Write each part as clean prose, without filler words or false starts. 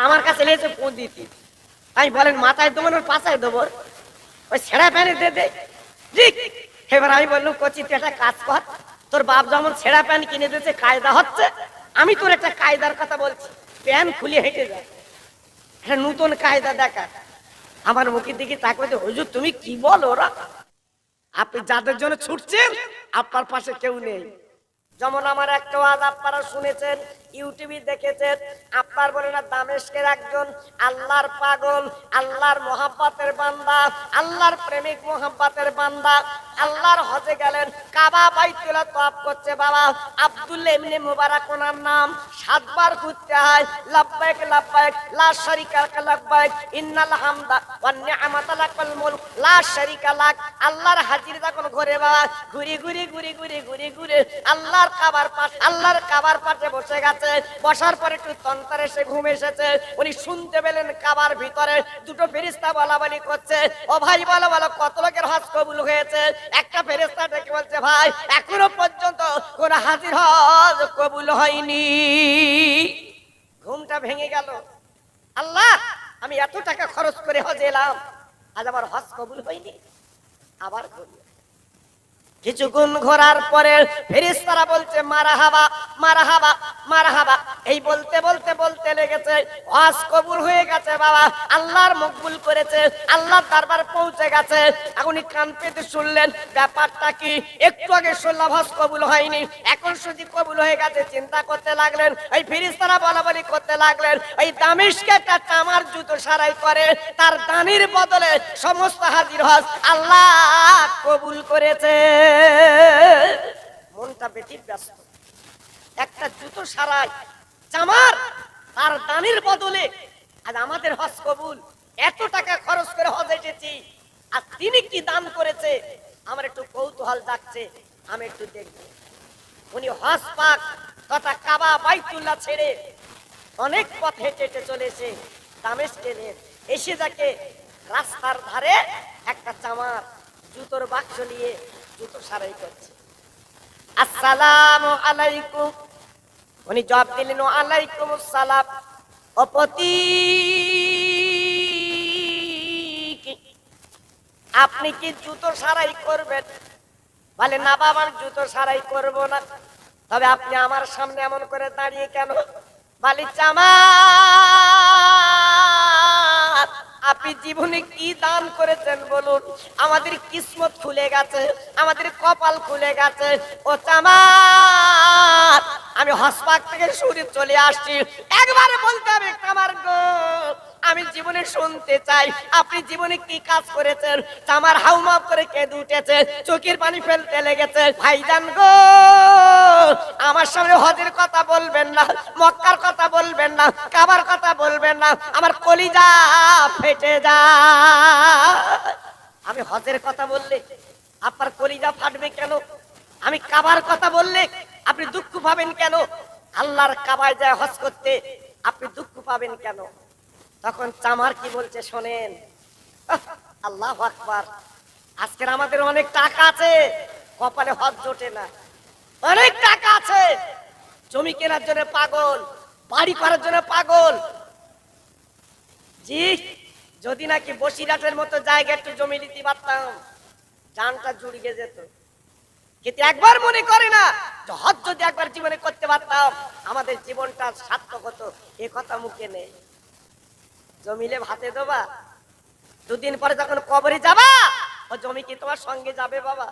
আমার কাছে এসে ফোন দিতি, আমি বলেন মাথায় দেবো না পাশায় দেবো, ওই ছেঁড়া প্যান্ট দে দে। এবার আমি বললাম কচি তুই একটা কাজ কর, তোর বাপ যেমন ছেঁড়া প্যান্ট কিনে দিয়েছে কায়দা হচ্ছে, আমি তোর একটা কায়দার কথা বলছি, প্যান্ট খুলে হেঁটে যা, একটা নতুন কায়দা দেখা। আমার মুখের দিকে তাকাতে, হুজুর তুমি কি বল, ওরা আপনি যাদের জন্য ছুটছেন আপনার পাশে কেউ নেই। যেমন আমার একটা ওয়াজ আপনারা শুনেছেন, ইউটিউবে দেখেছেন, আপনার বলে না দামেস্কের একজন আল্লাহর পাগল, আল্লাহর মহাব্বতের বান্দা, আল্লাহর প্রেমিক মহাব্বতের বান্দা, আল্লাহর হজে গেলেন, কাবা বাইতুল্লাহ তওয়াফ করছে, বাবা আব্দুল্লাহ ইবনে মুবারক ওনার নাম, 7 বার ঘুরতে হয়, লাব্বাইক লাব্বাইক লা শারিকা লাক লাব্বাইক ইন্নাল হামদা ওয়ান নি'মাতা লাকাল মুলক লা শারিকা লাক। আল্লাহর হাজির যখন ঘুরে বাবা, ঘুরি ঘুরি ঘুরি ঘুরি ঘুরি ঘুরে আল্লাহর কাবার পাশে বসে গেছে, বসার পরে একটু তন্তারে সে ঘুম এসেছে, উনি শুনতে পেলেন কাবার ভিতরে দুটো ফেরেশতা বলাবলি করছে, ও ভাই বলো বলো কত লোকের হজ কবুল হয়েছে? একটা ফেরেশতা ডেকে বলছে, ভাই এখনো পর্যন্ত কোন হাজির হজ কবুল হয়নি। ঘুমটা ভেঙে গেল, আল্লাহ আমি এত টাকা খরচ করে হজে এলাম, আজ আমার হজ কবুল হয়নি। আবার ঘুরল, কিছুক্ষণ ঘোরার পরে ফেরেশতারা বলছে মারহাবা মারহাবা মারহাবা, এই বলতে বলতে বলতে লেগেছে, হজ কবুল হয়ে গেছে বাবা, আল্লাহর মকবুল করেছে, আল্লাহর দরবার পৌঁছে গেছে। এখনই কান পেতে শুনলেন ব্যাপারটা কি, একটু আগে শুনলাম হজ কবুল হয়নি, এখন শুধু কবুল হয়ে গেছে। চিন্তা করতে লাগলেন, এই ফেরেশতারা বলাবলি করতে লাগলেন, এই দামেস্কে একটা তামার জুতো সারাই করে, তার দানির বদলে সমস্ত হাজির হজ আল্লাহ কবুল করেছে। মনটা বেশি ব্যস্ত, একটা জুতো সারাই চামার তার দানির বদলে আজ আমাদের হজ কবুল। এত টাকা খরচ করে হজ এসেছি, আর তিনি কি দান করেছে আমার একটু কৌতূহল জাগছে, আমি একটু দেখব। উনি হজ পাক তথা কাবা বাইতুল্লাহ ছেড়ে অনেক পথ হেঁটে হেঁটে চলেছে দামেস্কে, এসে যাকে রাস্তার ধারে একটা চামার জুতোর বাক্স নিয়ে জুতো সারাই করছে। আসসালামু আলাইকুম, উনি জবাব দিলেন ওয়ালাইকুম আসসালাম। অপতি আপনি কি জুতো সারাই করবেন? বলে না বাবা আমি জুতো সারাই করব না। তবে আপনি আমার সামনে এমন করে দাঁড়িয়ে কেন? বলে চামার আপনি জীবনে কি দান করেছেন বলুন, আমাদের কিসমত খুলে গেছে, আমাদের কপাল খুলে গেছে। ও চামার আমি হজ পাক থেকে সরে চলে আসছি, একবারে বলতে হবে কামার গো আমি জীবনে শুনতে চাই আপনি জীবনে কি কাজ করেছেন। আমার হাউমাউ করে কেঁদে উঠেছে, চোখের পানি ফেলতে লেগেছে। ভাইজান গো আমার সামনে হজের কথা বলবেন না, মক্কার কথা বলবেন না, কাবার কথা বলবেন না, আমার কলিজা ফেটে যায়। আমি হজের কথা বললে আপনার কলিজা ফাটবে কেন? আমি কাবার কথা বললে আপনি দুঃখ পাবেন কেন? আল্লাহর কাবায় যায় হজ করতে আপনি দুঃখ পাবেন কেন? তখন চামার কি বলছে শোনেন, আল্লাহু আকবার, আজকের আমাদের অনেক টাকা আছে, কপালে হজ জোটে না। অনেক টাকা আছে, জমি কেনার জন্য পাগল, বাড়ি করার জন্য পাগল। জি যদি নাকি বসিরহাটের মতো জায়গা একটু জমি নিতে পারতাম জানটা জুড়িয়ে যেত, কিন্তু একবার মনে করে না যে হজ যদি একবার জীবনে করতে পারতাম আমাদের জীবনটা সার্থক হতো। এ কথা মুখে নেই। জমিলে ভাতে দেবা, দুদিন পরে যখন কবরে যাবা ও জমি কি তোমার সঙ্গে যাবে বাবা?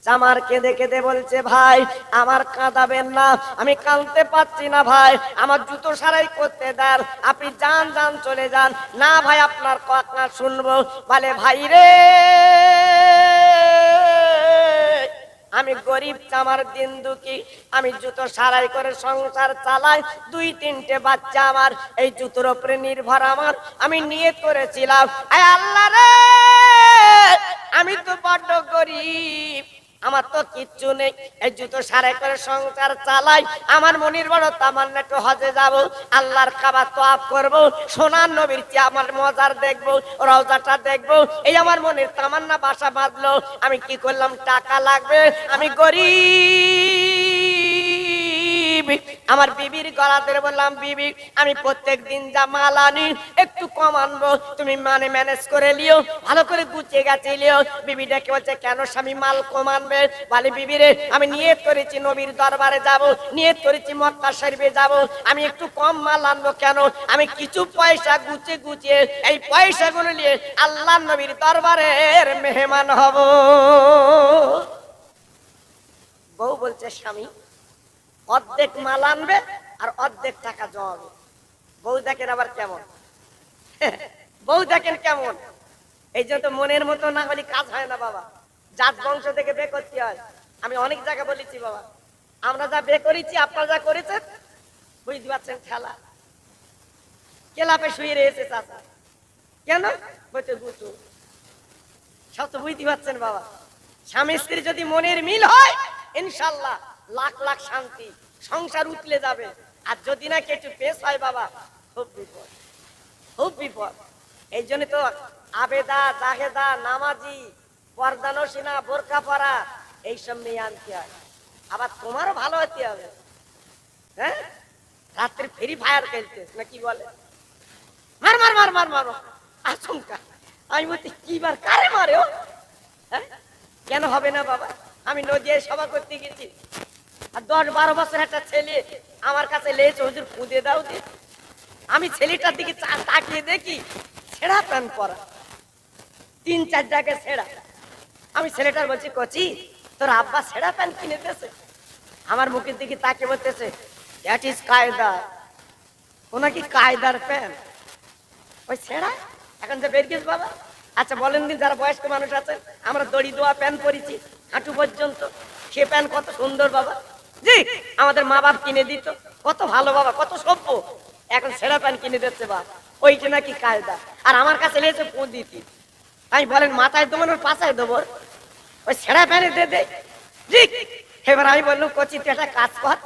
চামার কেঁদে কেঁদে বলছে ভাই আমার কাঁদাবেন না, আমি কাঁদতে পারছি না ভাই, আমার জুতো সারাই করতে দেন, আপনি যান যান চলে যান। না ভাই আপনার কথা শুনবো। বলে ভাই রে আমি গরিব, আমার দিন দুঃখী, আমি জুতো সারাই করে সংসার চালাই, 2-3টে বাচ্চা আমার এই জুতোর উপরে নির্ভর আমার। আমি নিয়ত করেছিলাম আয় আল্লাহ রে আমি তো বড্ড গরিব, আমার তো কিচ্ছু নেই, এই জুতো সারাই করে সংসার চালাই, আমার মনির বড় তামান্না একটু হজে যাব, আল্লাহর কাবা তওয়াফ করব, সোনার নবীর চেয়ে আমার মজার দেখবো, রওজাটা দেখবো, এই আমার মনের তামান্না বাসা বাঁধলো। আমি কি করলাম, টাকা লাগবে, আমি গরিব, আমার বিবির গলা ধরে বললাম, বিবি আমি প্রত্যেক দিন যা মাল আনি একটু কম আনবো, তুমি মানে ম্যানেজ করে লিও, ভালো করে গুছিয়ে গেছে লিও। বিবি ডেকে বলছে, কেন স্বামী মাল কম আনবে? বলে, বিবি রে আমি নিয়ত করেছি নবীর দরবারে যাব, নিয়ত করেছি মক্কা শরীফে যাব, আমি একটু কম মাল আনবো কেন? আমি কিছু পয়সা গুছিয়ে গুছিয়ে এই পয়সাগুলো নিয়ে আল্লাহ নবীর দরবারের মেহমান হব। বউ বলছে, স্বামী অর্ধেক মাল আনবে আর অর্ধেক টাকা জমাবে। বউ দেখেন আবার কেমন, বউ দেখেন কেমন। এই জন্য তো মনের মতো না হলে কাজ হয় না বাবা, জাত বংশ থেকে বে করতে হয়। আমি অনেক জায়গায় বলেছি বাবা, আমরা যা বে করেছি আপনারা যা করেছেন বুঝতে পারছেন। খেলা কেলাপে শুয়ে রয়েছে চাচা, কেন বলছে গুছু, সব তো বুঝতে পারছেন বাবা। স্বামী স্ত্রী যদি মনের মিল হয় ইনশাল্লাহ লাখ লাখ শান্তি, সংসার উতলে যাবে। আর যদি না কিছু পেশ হয় বাবা, খুব বিপদ, খুব বিপদ। এই জন্য তো আবেদা জাহেদা নামাজি পর্দানসিনা বোরকা পরা এইসব মেয়ে আনতে হয়। আবার তোমারও ভালো হতে হবে। হ্যাঁ, রাত্রে ফ্রি ফায়ার খেলতে না কি বলে, মার মার মার মার মার আচমকা। আমি বলছি কি বার কারে মারে ও? হ্যাঁ, কেন হবে না বাবা? আমি নদিয়ায় সভা করতে গেছি, আর 10-12 বছর একটা ছেলে আমার কাছে লেছে, হুজুর খুঁজে দাও দিয়ে। আমি ছেলেটার দিকে তাকিয়ে দেখি ছেঁড়া প্যান্ট পরা, 3-4 জায়গায় ছেঁড়া। আমি ছেলেটার বলছি, কচি তোর আব্বা ছেঁড়া প্যান্ট কিনে দিয়েছে? আমার মুখের দিকে তাকিয়ে বলতেছে, দ্যাট ইজ কায়দা। ওনা কি কায়দার প্যান্ট ওই ছেঁড়া? এখন যে বের গেছে বাবা। আচ্ছা বলেন দিন, যারা বয়স্ক মানুষ আছেন, আমরা দড়ি দোয়া প্যান্ট পরেছি হাঁটু পর্যন্ত, সে প্যান্ট কত সুন্দর বাবা। জি, আমাদের মা বাপ কিনে দিত, কত ভালো বাবা, কত সভ্য। এখন ছেঁড়া প্যান্ট কিনে দিচ্ছে বাবা, ওইটা নাকি কায়দা। আর আমার কাছে লেগেছে পদ্ধতি। আমি বলেন মাথায় দেবো না পাশায় দেবো? ওই ছেঁড়া প্যান্ট দিয়ে দে। জি, এবার আমি বললাম, কচি তুই একটা কাজ কর,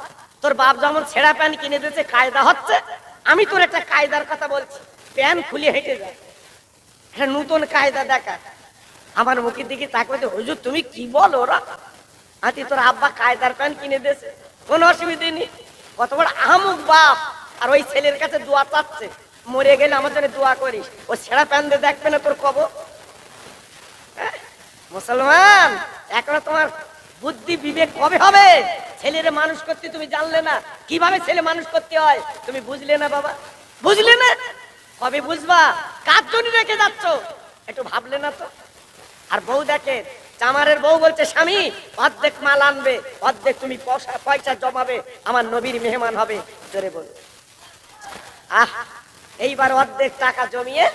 তোর বাপ যেমন ছেঁড়া প্যান্ট কিনে দিয়েছে কায়দা হচ্ছে, আমি তোর একটা কায়দার কথা বলছি, প্যান্ট খুলে হেঁটে যায়, একটা নতুন কায়দা দেখা। আমার মুখের দিকে তাকাতে, হুজুর তুমি কি বলো? ওরা আতি তোর আব্বা কায়দার প্যান্ট কিনে দিয়েছে, কোনো অসুবিধে নেই। কত বড় আহমুক বাপ, আর ওই ছেলের কাছে দোয়া চাচ্ছে, মরে গেলে আমার জন্য দোয়া করিস। ও ছেঁড়া প্যান্ট দিয়ে দেখবে না তোর কবর। মুসলমান, এখনো তোমার বুদ্ধি বিবেক কবে হবে? ছেলের মানুষ করতে তুমি জানলে না, কিভাবে ছেলে মানুষ করতে হয় তুমি বুঝলে না বাবা, বুঝলে না? কবে বুঝবা? কার জন্য রেখে যাচ্ছ একটু ভাবলে না তো? আর বউ দেখে, চামারের বউ বলছে, স্বামী অর্ধেক মাল আনবে, অর্ধেক তুমি পয়সা জমাবে, আমার নবীর মেহমান হবে। জোরে বলো আহ। এইবার অর্ধেক টাকা জমিয়ে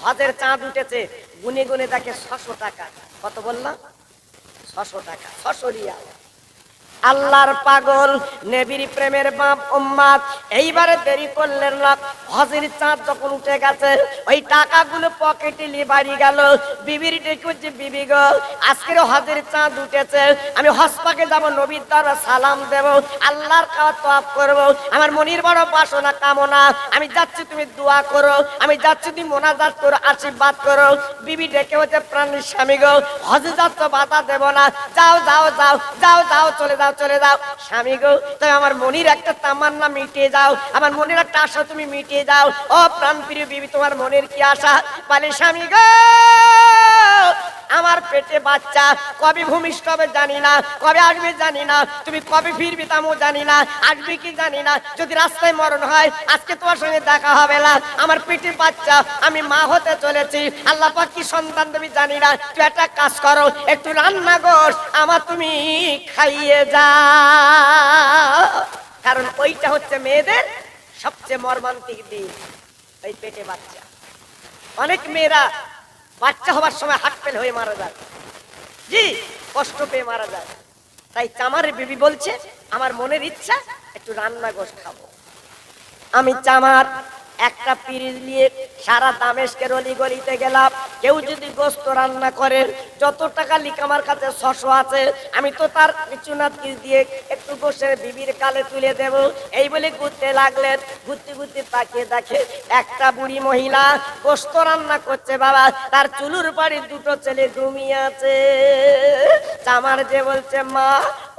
হজের চাঁদ উঠেছে, গুনে গুনে দেখে 600 টাকা। কত বললাম? 600 টাকা, 600 রিয়াল। আল্লাহর পাগল নবীর প্রেমের বাপ উম্মত এইবারে দেরি করলেন না। হজের চাঁদ যখন উঠে গেছে, ওই টাকাগুলো পকেটে নিয়ে বাড়ি গেল। বিবির ডেকে, বিবি গো আজকের হজের চাঁদ উঠেছে, আমি হজ পাকে যাব, নবীর দরবারে সালাম দেব, আল্লাহর কাছে তওয়াফ করব, আমার মনির বড় বাসনা কামনা, আমি যাচ্ছি তুমি দোয়া করো, আমি যাচ্ছি তুমি মোনাজাত করো, আশীর্বাদ করো। বিবি ডেকে বলছে, প্রাণের স্বামী গো হজে যাচ্ছ, বাধা দেব না, যাও যাও যাও যাও যাও, চলে যাও চলে যাও। স্বামী গো তাই আমার মনির একটা তামান্না মিটিয়ে যাও, আমার মনের একটা আশা তুমি মিটিয়ে যাও। ও প্রাণ প্রিয় বিবি, তোমার মনের কি আশা? বলে, স্বামী গো আমার পেটে বাচ্চা, কবে ভূমিষ্ঠ হবে জানি না, কবে আসবে জানি না, তুমি কবে ফিরবে তাও জানি না, আসবে কি জানি না, যদি রাস্তায় মরণ হয় আজকে তোমার সঙ্গে দেখা হবে না, আমার পেটে বাচ্চা, আমি মা হতে চলেছি, আল্লাহ পাক কি সন্তান দেবে জানি না, তুই একটা কাজ করো, একটু রান্না কর, আমার তুমি খাইয়ে যা। কারণ ওইটা হচ্ছে মেয়েদের সবচেয়ে মর্মান্তিক দিন, এই পেটে বাচ্চা। অনেক মেয়েরা বাচ্চা হবার সময় হার্ট ফেল হয়ে মারা যায়, জি কষ্ট পেয়ে মারা যায়। তাই চামারের বিবি বলছে, আমার মনের ইচ্ছা একটু রান্না গোশ খাবো। আমি চামার একটা পিরিচ নিয়ে সারা দামেস্কের অলি গলিতে গেলাম, কেউ যদি গোস্ত রান্না করে, যত টাকা লিখ আমার কাছে 600 আছে, আমি তো তার পিছু না দিয়ে একটু গোস্তের বিবির কালে তুলে দেব। এই বলে ঘুরতে লাগলেন। ঘুরতে ঘুরতে তাকিয়ে দেখে একটা বুড়ি মহিলা গোশত রান্না করছে বাবা, তার চুলুর বাড়ি দুটো ছেলে ঘুমিয়ে আছে। চামার যে বলছে মা,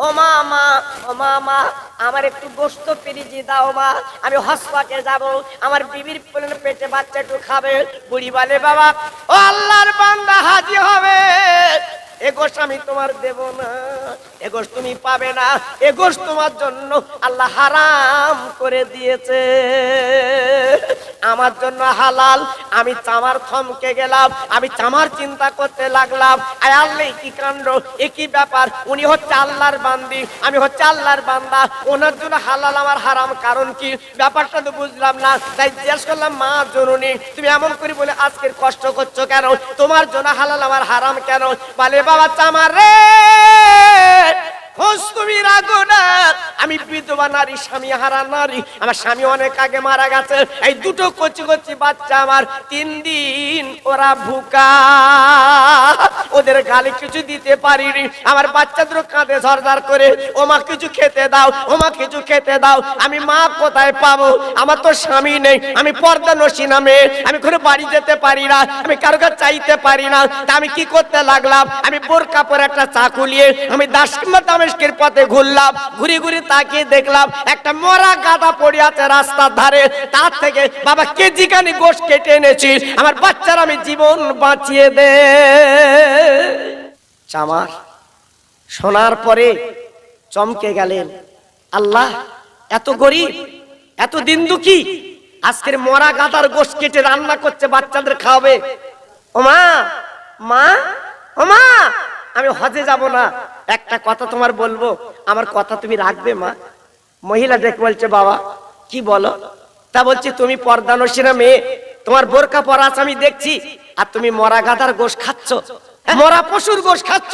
ও মা, মা, ও মা, মা, আমার একটু গোশত পিরিজি দাও মা, আমি হসপাকে যাব, আমার বিবির পেটে বাচ্চা একটু খাবে। বুড়ি বলে বাবা, ও আল্লাহর বান্দা হাজি হবে, এ গোশ আমি তোমার দেব না, এ গোশ তুমি পাবে না, এ গোশ তোমার জন্য আল্লাহ হারাম করে দিয়েছে, আমার জন্য হালাল। আমি চামার থমকে গেলাম, আমি চামার চিন্তা করতে লাগলাম, আয় আল্লাহ কি কাণ্ড, এ কি ব্যাপার, উনি হচ্ছে আল্লাহর বান্দি, আমি হচ্ছে আল্লাহর বান্দা, ওনার জন্য হালাল আমার হারাম, কারণ কি ব্যাপারটা তো বুঝলাম না। তাই জিজ্ঞেস করলাম, মা জননী তুমি এমন করে বলে আজকের কষ্ট করছো কেন, তোমার জন্য হালাল আমার হারাম কেন? বলে বাবা চামার রে, খোঁজ তুমি রাখো না, আমি বিধবা নারী, স্বামী হারা নারী, আমার স্বামী অনেক আগে মারা গেছে, এই দুটো কচি কচি বাচ্চা আমার 3 দিন ওরা ভুকা, ওদের গালে কিছু দিতে পারিনি, আমার বাচ্চাদের কাঁধে ঝরঝর করে ও মা কিছু খেতে দাও, ও মা কিছু খেতে দাও। আমি মা কোথায় পাবো, আমার তো স্বামী নেই, আমি পর্দা নসি না মেয়ে, আমি কোনো বাড়ি যেতে পারি না, আমি কারো কাছে চাইতে পারি না। তা আমি কি করতে লাগলাম, আমি বোরকা পরে একটা চাকু নিয়ে আমি দামেস্কের পথে ঘুরলাম, ঘুরে ঘুরে তাকিয়ে দেখলাম একটা মরা গাদা পড়ে আছে রাস্তার ধারে, তার থেকে বাবা কেজি খানি গোশ কেটে এনেছি, আমার বাচ্চার আমি জীবন বাঁচিয়ে দে। চামার শোনার পরে চমকে গেলেন, আল্লাহ এত গরিব, এত দিন দুঃখী, আজকের মরা গাদার গোশ কেটে রান্না করছে বাচ্চাদের খাওয়াবে। ও মা, মা, ও মা, আমি হজে যাব না, একটা কথা তোমার বলবো, আমার কথা তুমি রাখবে মা? মহিলা দেখে বলছে বাবা কি বলো? তা বলছে তুমি পর্দানসীনা মেয়ে, তোমার বোরকা পরা আছে আমি দেখছি, আর তুমি মরা গাদার গোশ খাচ্ছ, মরা পশুর গোশ খাচ্ছ।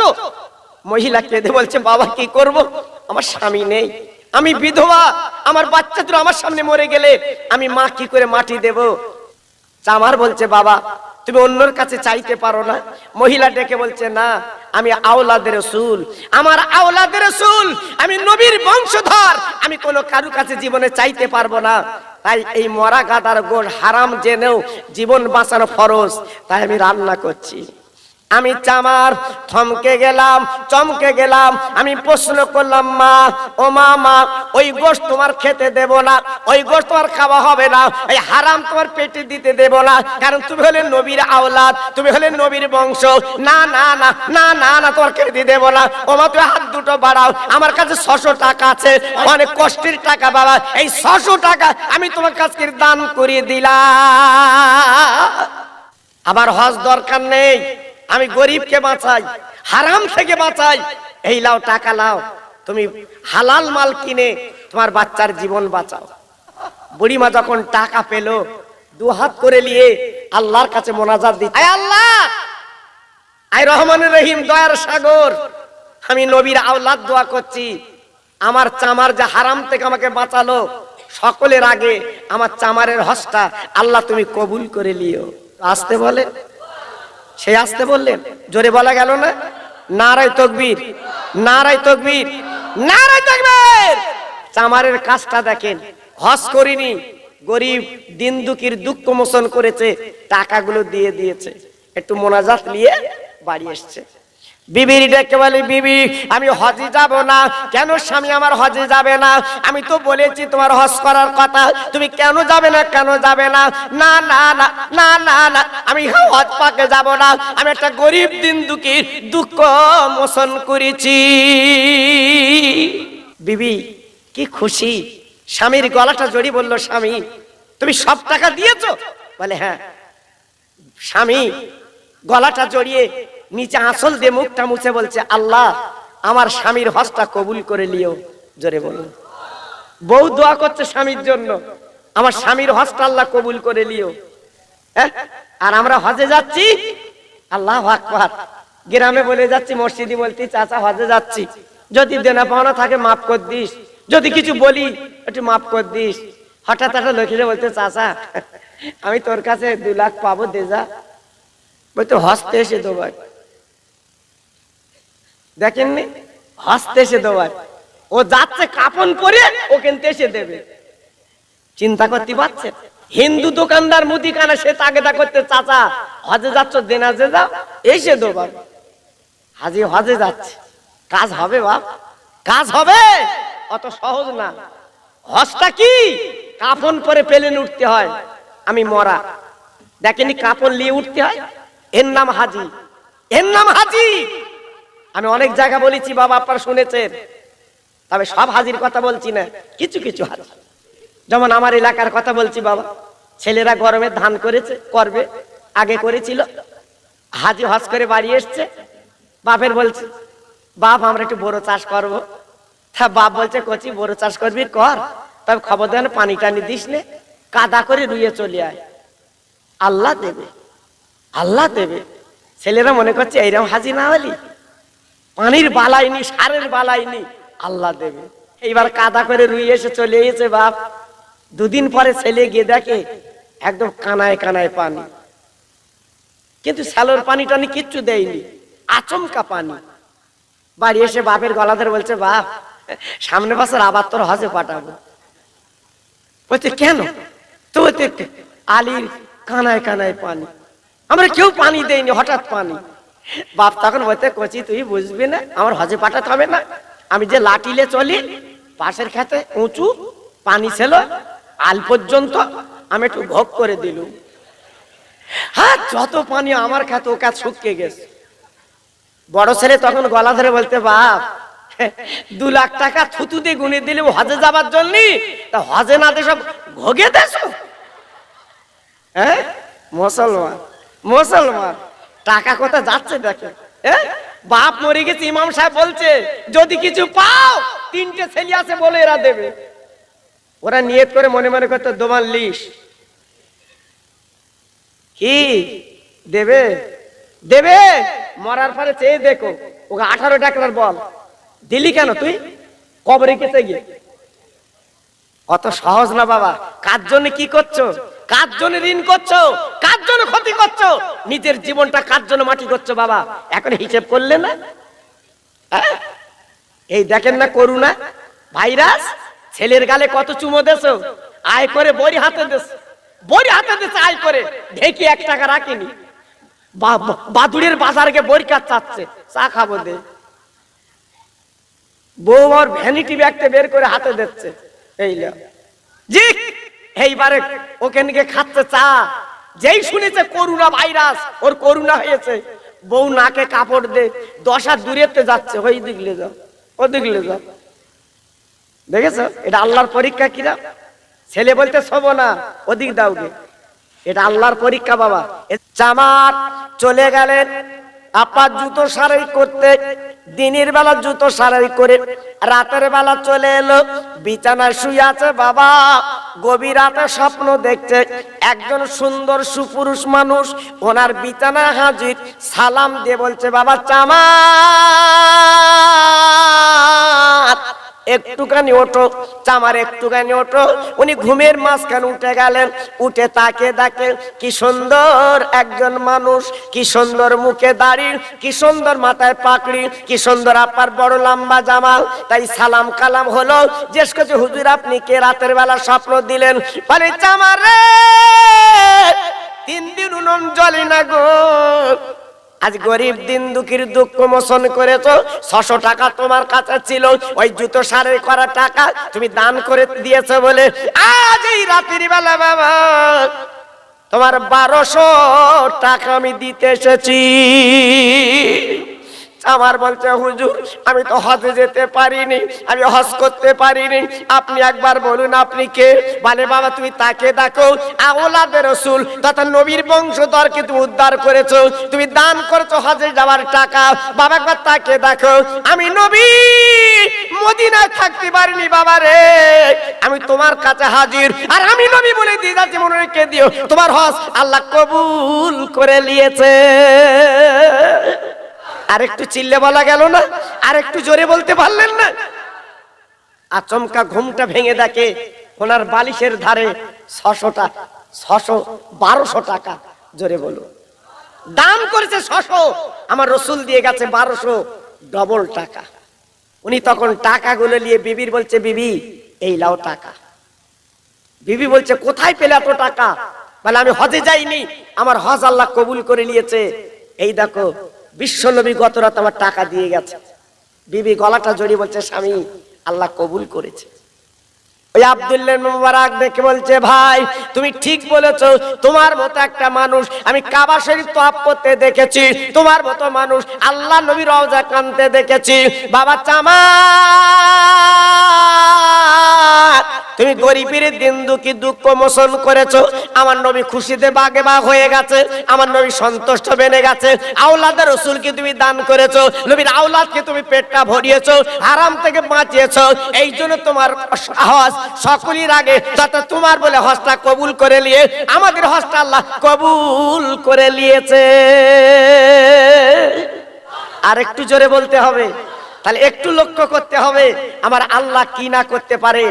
মহিলা কেঁদে বলছে বাবা কি করব, আমার স্বামী নেই, আমি বিধবা, আমার বাচ্চা তো আমার সামনে মরে গেলে আমি মা কি করে মাটি দেব? চামার বলছে বাবা তুমি অন্যর কাছে চাইতে পারো না? মহিলা ডেকে বলছে না, আমি আওলাদের রাসূল, আমার আওলাদের রাসূল, আমি নবীর বংশধর, আমি কোনো কারু কাছে জীবনে চাইতে পারবো না, তাই এই মরা গাদার গোশ হারাম জেনেও জীবন বাঁচানো ফরজ, তাই আমি রান্না করছি। আমি চামার থমকে গেলাম, চমকে গেলাম, আমি প্রশ্ন করলাম মা, ও মা, মা ওই গোশ তোমার খেতে দেব না, ওই গোশ তোমার খাওয়া হবে না, এই হারাম তোমার পেটে দিতে দেব না, কারণ তুমি হলে নবীর আওলাদ, তুমি হলে নবীর বংশ, না না না না না না তোমার খেতে দেব না। ও মা তুমি হাত দুটো বাড়াও, আমার কাছে 600 টাকা আছে, অনেক কষ্টের টাকা বাবা, এই 600 টাকা আমি তোমার কাছে দান করে দিলাম, আবার হজ দরকার নেই, আমি গরিবকে বাঁচাই, হারাম থেকে বাঁচাই, এই লাও টাকা লাও, তুমি হালাল মাল কিনে তোমার বাচ্চার জীবন বাঁচাও। বুড়িমা যখন টাকা পেল, 2 হাত করে নিয়ে আল্লাহর কাছে মোনাজাত দিচ্ছে, আয় আল্লাহ, আয় রহমানুর রহিম, দয়ার সাগর, আমি নবীর আওলাদ দোয়া করছি, আমার চামার যে হারাম থেকে আমাকে বাঁচালো, সকলের আগে আমার চামারের হজটা আল্লাহ তুমি কবুল করে লিও। আসতে বলে, সে আসতে বললেন, জোরে বলা গেল না? নারায়ে তাকবীর, নারায়ে তাকবীর, নারায়ে তাকবীর। চামারের কাজটা দেখেন, হজ করিনি, গরিব দিন দুঃখীর দুঃখ মোচন করেছে, টাকাগুলো দিয়ে দিয়েছে, একটু মোনাজাত নিয়ে বাড়ি এসছে। বিবির ডেকে বলে, বিবি আমি হজে যাব না। কেন স্বামী আমার হজে যাবে না? আমি তো বলেছি তোমার হজ করার কথা, তুমি কেন যাবে না, কেন যাবে না? না না না না না না, আমি হজ পাকে যাব না, আমি একটা গরিব দিন দুঃখীর দুঃখ মোচন করেছি। বিবি কি খুশি, স্বামীর গলাটা জড়িয়ে বলল, স্বামী তুমি সব টাকা দিয়েছো? বলে হ্যাঁ। স্বামী গলাটা জড়িয়ে নিচে আঁচল দিয়ে মুখটা মুছে বলছে, আল্লাহ আমার স্বামীর হজটা কবুল করে লিও। জোরে বলুন। বউ দোয়া করছে স্বামীর জন্য, আমার স্বামীর হজটা আল্লাহ কবুল করে লিও। আর আমরা হজে যাচ্ছি, আল্লাহু আকবার, গ্রামে বলে যাচ্ছি, মসজিদে বলছি চাচা হজে যাচ্ছি, যদি দেনা পাওনা থাকে মাফ কর দিস, যদি কিছু বলি একটু মাফ কর দিস। হঠাৎ একটা লোকেরা বলতে, চাচা আমি তোর কাছে 2 লাখ পাবো, দে যা। বলতো হস্তে এসে দেবার, দেখেননি, হস্তে এসে দেবার, ও যাচ্ছে কাপন পরে ও কিন্তু এসে দেবে। চিন্তা করতে পারছেন? হিন্দু দোকানদার মুদিখানা সে তাগেদা করতে, চাচা হজে যাচ্ছ, দেনাজে যাও, এসে দো বাবা। হাজি হজে যাচ্ছে, কাজ হবে বাপ, কাজ হবে, অত সহজ না। হজটা কি? কাফন পরে প্লেনে উঠতে হয়। আমি মরা দেখেনি, কাফন নিয়ে উঠতে হয়, এর নাম হাজি, এর নাম হাজি। আমি অনেক জায়গা বলেছি বাবা, আপনারা শুনেছেন, তবে সব হাজির কথা বলছি না, কিছু কিছু হাজি। যেমন আমার এলাকার কথা বলছি বাবা, ছেলেরা গরমে ধান করেছে, করবে, আগে করেছিল, হাজি হজ করে বাড়ি এসছে, বাপের বলছে বাপ আমরা একটু বড় চাষ করবো। তা বাপ বলছে কচি বড় চাষ করবি কর, তবে খবর দেন পানি টানি দিস নে, কাদা করে রুইয়ে চলে আয়, আল্লাহ দেবে, আল্লাহ দেবে। ছেলেরা মনে করছে এইরকম হাজি না হলি, পানির বালাইনি, সারের বালাইনি, আল্লাহ দেবে। এইবার কাদা করে রুই এসে চলে এসেছে বাপ। দুদিন পরে ছেলে গিয়ে দেখে একদম কানায় কানায় পানি, কিন্তু স্যালোর পানি টানি কিচ্ছু দেয়নি, আচমকা পানি। বাড়ি এসে বাপের গলা ধরে বলছে বাপ সামনে বছর আবার তোর হজে পাঠাবো। বলছে কেন? তো আলীর কানায় কানায় পানি, আমরা কেউ পানি দেয়নি, হঠাৎ পানি। বাপ তখন বলতে কচি তুই বুঝবি না, আমার হজে পাঠাতে হবে না, আমি যে লাঠিলে চলি, পাশের খেতে উঁচু পানি ছিল, আল পর্যন্ত আমি একটু ভোগ করে দিলুম, হ্যাঁ যত পানি আমার খেতে ও কাজ শুকিয়ে গেছে। বড় ছেলে তখন গলা ধরে বলতে বাপ 2 লাখ টাকা থুতু দিয়ে গুনে দিলে হজে যাবার জন্য, তা হজে না দিয়ে সব ভোগে দেশ। হ্যাঁ মুসলমান, মুসলমান টাকা কোথায় যাচ্ছে দেখে। বাপ মরে গেছে, ইমাম সাহেব বলছে যদি কিছু পাও 3টে ছেলে আছে বলে এরা দেবে। ওরা নিয়ত করে মনে মনে করতে দোমান লিস, কি দেবে দেবে, মরার পরে চেয়ে দেখো ওকে 18 টাকার বল দিলি কেন তুই, কবরে কেটে গিয়ে। অত সহজ না বাবা। কার জন্য কি করছো, কার জন্য ঋণ করছো, কার জন্য ক্ষতি করছো, নিজের জীবনটা কার জন্য মাটি করছো বাবা, এখন হিসেব করলে না? এই দেখেন না করোনা ভাইরাস, ছেলের গালে কত চুমো দেছো, আয় করে বড়ি হাতে দেশ, বড়ি হাতে দেশে আয় করে, ঢেকে 1 টাকা রাখিনি, বাদুড়ের বাজারকে বড়ি কাজ চাচ্ছে, চা খাবো দে, বউ আর ভ্যানিটি ব্যাগটা বের করে হাতে দিচ্ছে, এই জি এইবারে ওখানে গিয়ে খাচ্ছে চা, যেই শুনেছে করোনা ভাইরাস, ওর করোনা হয়েছে, বউ নাকে কাপড় দে 10 হাত দূরেতে যাচ্ছে, ওই দিকলে যাও, ও দিকলে যাও। দেখেছো এটা আল্লাহর পরীক্ষা কিরা? ছেলে বলতে শোবো না, ওদিক দাও গে, এটা আল্লাহর পরীক্ষা বাবা। জামাত চলে গেলেন আপার জুতো সারাই করতে, দিনের বেলা জুতো সারাই করে রাতের বেলা চলে এলো, বিছানায় শুয়ে আছে বাবা, গভীর রাতে স্বপ্ন দেখছে একজন সুন্দর সুপুরুষ মানুষ ওনার বিছানায় হাজির, সালাম দিয়ে বলছে বাবা চামার একটুখানি ওঠো, চামার একটুখানি ওঠো। উনি ঘুমের মাঝখানে উঠে গেলেন, উঠে তাকে দেখে কি সুন্দর একজন মানুষ, কি সুন্দর মুখে দাড়ি, কি সুন্দর মাথায় পাকড়ি, কি সুন্দর আপার বড় লম্বা জামাল। তাই সালাম কালাম হলো, জিজ্ঞেস করছে হুজুর আপনি কে, রাতের বেলা স্বপ্ন দিলেন? বলে চামার রে 3 দিন উনুন জ্বলে না গো, আজ গরিব দিন দুঃখীর দুঃখ মোচন করেছো, 600 টাকা তোমার কাছে ছিল, ওই জুতো সারাই করা টাকা তুমি দান করে দিয়েছো বলে আজ এই রাতের বেলা বাবা তোমার 1200 টাকা আমি দিতে এসেছি। আমার বলছে হুজুর আমি তো হজে যেতে পারিনি, আমি হজ করতে পারিনি, আপনি একবার বলুন আপনি কে? বলে বাবা তুমি তাকে দেখো, আওলাদে রাসূল তথা নবীর বংশধরকে তুমি উদ্ধার করেছো, তুমি দান করেছো হজে যাওয়ার টাকা, বাবা একবার তাকে দেখো। আমি নবী মদিনায় থাকতে পারিনি বাবা রে, আমি তোমার কাছে হাজির, আর আমি নবী বলে দিয়ে যাচ্ছি মনে রেখে দিও তোমার হজ আল্লাহ কবুল করে নিয়েছে। আরেকটু চিল্লে বলা গেল না? আরেকটু জোরে বলতে পারলেন না? আচমকা ঘুমটা ভেঙে দেখে ওনার বালিশের ধারে 1200 টাকা, জোরে বলো, দান করেছে 600, আমার রসুল দিয়ে গেছে 1200, ডবল টাকা। উনি তখন টাকাগুলো নিয়ে বিবির বলছে বিবি এই লাও টাকা, বিবি বলছে কোথায় পেলে এত টাকা? বলে আমি হজে যাইনি, আমার হজ আল্লাহ কবুল করে নিয়েছে। এই দেখো বিশ্বনবী গত রাত আমার টাকা দিয়ে গেছে। বিবি গলাটা জড়িয়ে বলছে স্বামী আল্লাহ কবুল করেছে। ওই আব্দুল্লাহ মুবারক দেখে বলছে ভাই তুমি ঠিক বলেছো, তোমার মতো একটা মানুষ আমি কাবা শরীফ তওয়াফ করতে দেখেছি, তোমার মতো মানুষ আল্লাহ নবী রওজা কানতে দেখেছি। বাবা চামার তুমি গরিবের দিন দুঃখী দুঃখ মোচন করেছো, আমার নবী খুশিতে বাগে বাগ হয়ে গেছে, আমার নবী সন্তুষ্ট বেনে গেছে। আওলাদের রাসূলকে তুমি দান করেছো, নবীর আওলাদকে তুমি পেটটা ভরিয়েছো, হারাম থেকে বাঁচিয়েছো। এই জন্য তোমার হজ সকলের আগে যাতে তোমার বলে হজটা কবুল করে নিয়ে আমাদের হজটা আল্লাহ কবুল করে নিয়েছে। আর একটু জোরে বলতে হবে, তাহলে একটু লক্ষ্য করতে হবে আমার আল্লাহ কি না করতে পারে।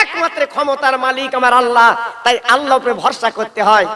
একমাত্র ক্ষমতার মালিক আমার আল্লাহ, তাই আল্লাহর উপরে ভরসা করতে হয়।